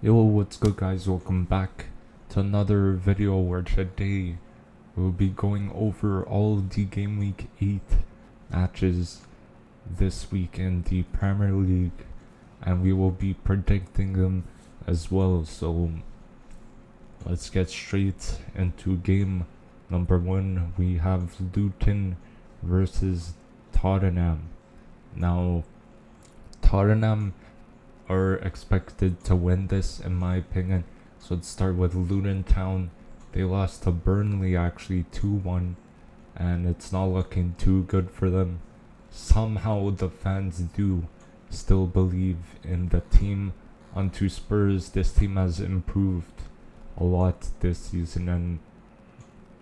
Yo, what's good guys? Welcome back to another video where today we'll be going over all of the Game Week 8 matches this week in the Premier League, and we will be predicting them as well. So let's get straight into game number 1. We have Luton versus Tottenham. Now, Tottenham are expected to win this, in my opinion. So let's start with Luton Town. They lost to Burnley actually 2-1, and it's not looking too good for them. Somehow the fans do still believe in the team. Onto Spurs, this team has improved a lot this season, and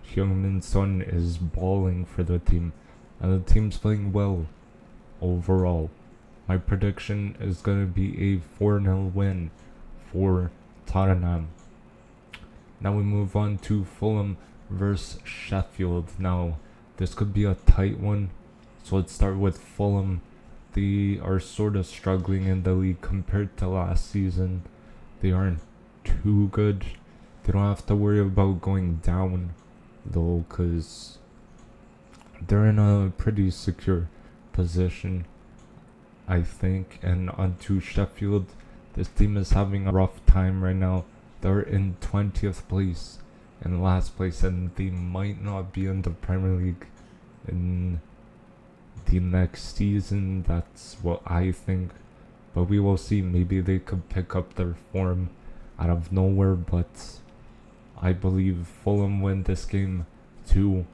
Heung-min Son is balling for the team, and the team's playing well overall. My prediction is going to be a 4-0 win for Tottenham. Now we move on to Fulham versus Sheffield. Now, this could be a tight one. So let's start with Fulham. They are sort of struggling in the league compared to last season. They aren't too good. They don't have to worry about going down, though, because they're in a pretty secure position, I think. And onto Sheffield, this team is having a rough time right now. They're in 20th place in last place, and they might not be in the Premier League in the next season. That's what I think, but we will see. Maybe they could pick up their form out of nowhere, but I believe Fulham win this game 2-1.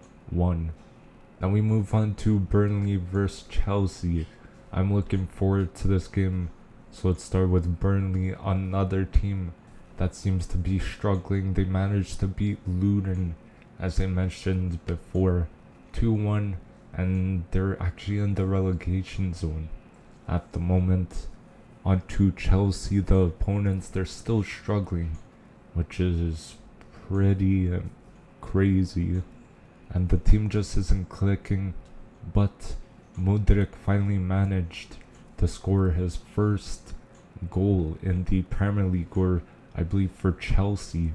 Now we move on to Burnley versus Chelsea. I'm looking forward to this game. So let's start with Burnley, another team that seems to be struggling. They managed to beat Luton, as I mentioned before, 2-1, and they're actually in the relegation zone at the moment. On to Chelsea, the opponents, they're still struggling, which is pretty crazy, and the team just isn't clicking. But Mudryk finally managed to score his first goal in the Premier League, or I believe for Chelsea,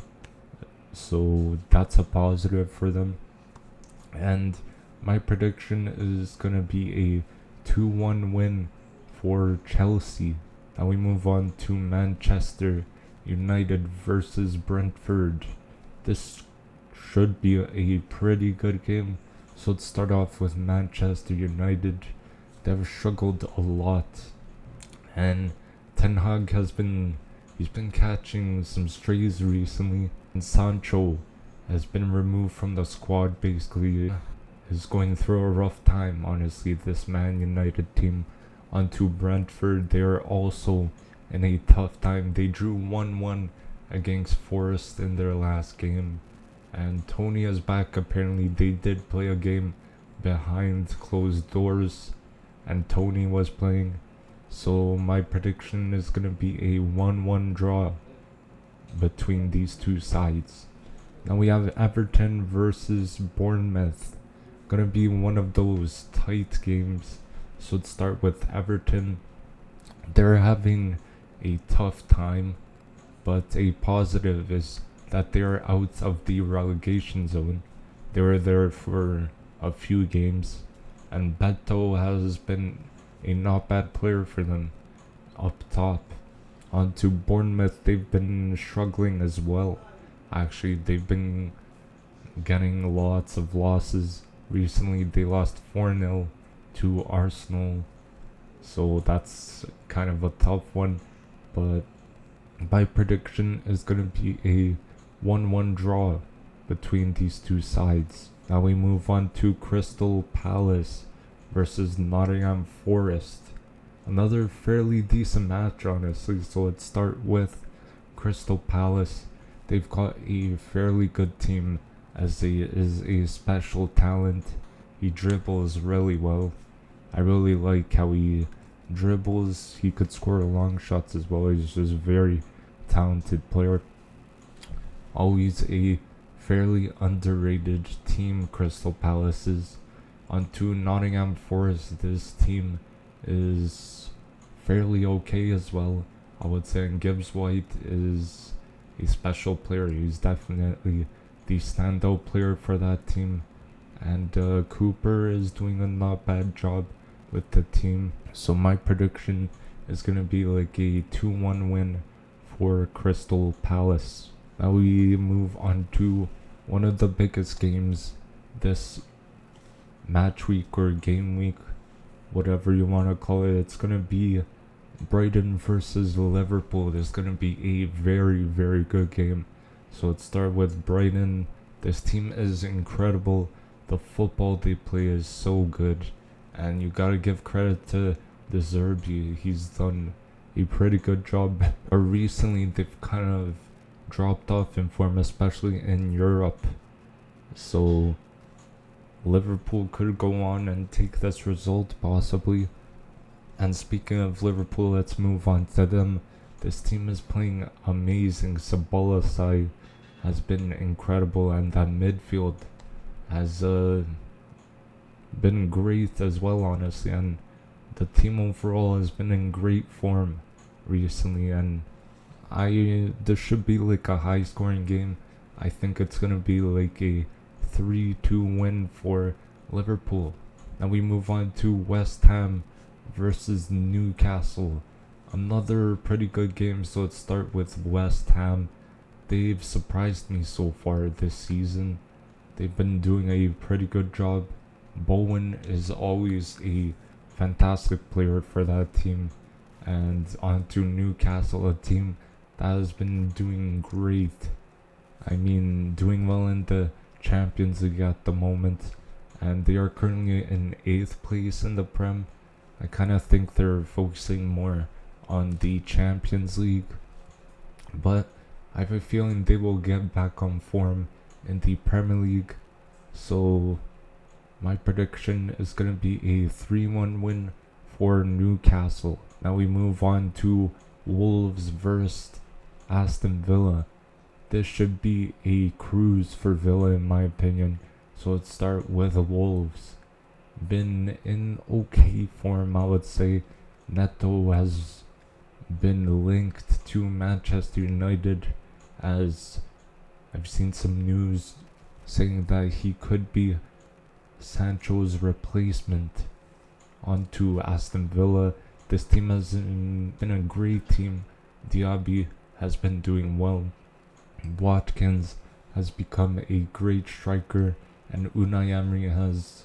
so that's a positive for them. And my prediction is gonna be a 2-1 win for Chelsea. Now we move on to Manchester United versus Brentford. This should be a pretty good game. So let's start off with Manchester United. They've struggled a lot, and Ten Hag he's been catching some strays recently, and Sancho has been removed from the squad. Basically, is going through a rough time, honestly, this Man United team. Onto Brentford, they are also in a tough time. They drew 1-1 against Forest in their last game, and Tony is back. Apparently they did play a game behind closed doors, and Tony was playing. So my prediction is going to be a 1-1 draw between these two sides. Now we have Everton versus Bournemouth. Going to be one of those tight games. So let's start with Everton. They're having a tough time, but a positive is that they are out of the relegation zone. They were there for a few games, and Beto has been a not bad player for them up top. Onto Bournemouth, they've been struggling as well. Actually, they've been getting lots of losses. Recently, they lost 4-0 to Arsenal, so that's kind of a tough one. But my prediction is going to be a 1-1 draw between these two sides. Now we move on to Crystal Palace versus Nottingham Forest. Another fairly decent match, honestly. So let's start with Crystal Palace. They've got a fairly good team, as he is a special talent. He dribbles really well. I really like how he dribbles. He could score long shots as well. He's just a very talented player. Always a fairly underrated team, Crystal Palace is. Onto Nottingham Forest, this team is fairly okay as well. I would say. And Gibbs White is a special player. He's definitely the standout player for that team. And Cooper is doing a not bad job with the team. So my prediction is going to be like a 2-1 win for Crystal Palace. Now we move on to one of the biggest games this match week or game week, whatever you want to call it. It's going to be Brighton versus Liverpool. It's going to be a very, very good game. So let's start with Brighton. This team is incredible. The football they play is so good. And you got to give credit to De Zerbi. He's done a pretty good job. Or recently they've kind of dropped off in form, especially in Europe. So Liverpool could go on and take this result possibly. And speaking of Liverpool, let's move on to them. This team is playing amazing. Sabolasai has been incredible, and that midfield has been great as well, honestly. And the team overall has been in great form recently, and this should be like a high scoring game. I think it's gonna be like a 3-2 win for Liverpool. Now we move on to West Ham versus Newcastle. Another pretty good game. So let's start with West Ham. They've surprised me so far this season. They've been doing a pretty good job. Bowen is always a fantastic player for that team. And on to Newcastle, a team that has been doing great. I mean, doing well in the Champions League at the moment. And they are currently in 8th place in the Prem. I kind of think they're focusing more on the Champions League. But I have a feeling they will get back on form in the Premier League. So my prediction is going to be a 3-1 win for Newcastle. Now we move on to Wolves versus Aston Villa. This should be a cruise for Villa in my opinion. So let's start with the Wolves. Been in okay form, I would say. Neto has been linked to Manchester United, as I've seen some news saying that he could be Sancho's replacement. Onto Aston Villa. This team has been a great team. Diaby has been doing well. Watkins has become a great striker, and Unai Emery has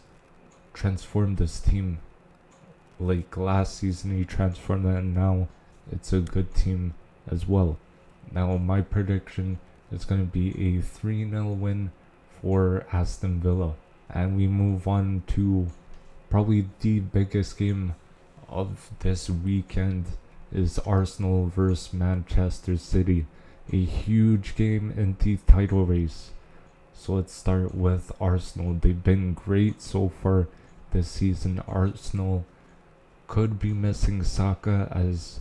transformed this team. Like last season he transformed it, and now it's a good team as well. Now my prediction is going to be a 3-0 win for Aston Villa. And we move on to probably the biggest game of this weekend is Arsenal versus Manchester City. A huge game in the title race. So let's start with Arsenal. They've been great so far this season. Arsenal could be missing Saka as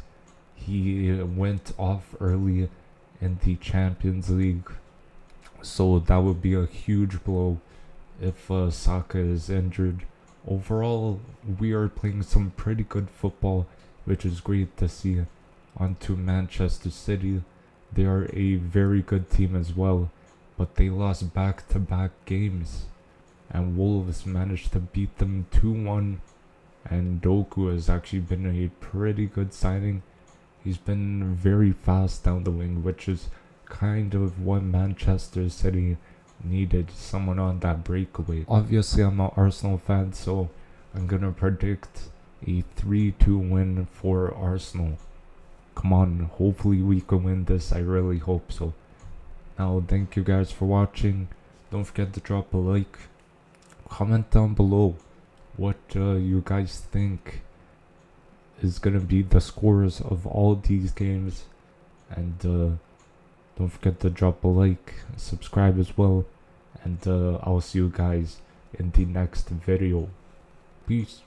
he went off early in the Champions League. So that would be a huge blow if Saka is injured. Overall, we are playing some pretty good football, which is great to see. Onto Manchester City. They are a very good team as well, but they lost back-to-back games, and Wolves managed to beat them 2-1. And Doku has actually been a pretty good signing. He's been very fast down the wing, which is kind of what Manchester City needed, someone on that breakaway. Obviously, I'm an Arsenal fan, so I'm gonna predict a 3-2 win for Arsenal. Come on, hopefully we can win this. I really hope so. Now, thank you guys for watching. Don't forget to drop a like. Comment down below what you guys think is gonna be the scores of all these games. And don't forget to drop a like, subscribe as well. And I'll see you guys in the next video. Peace.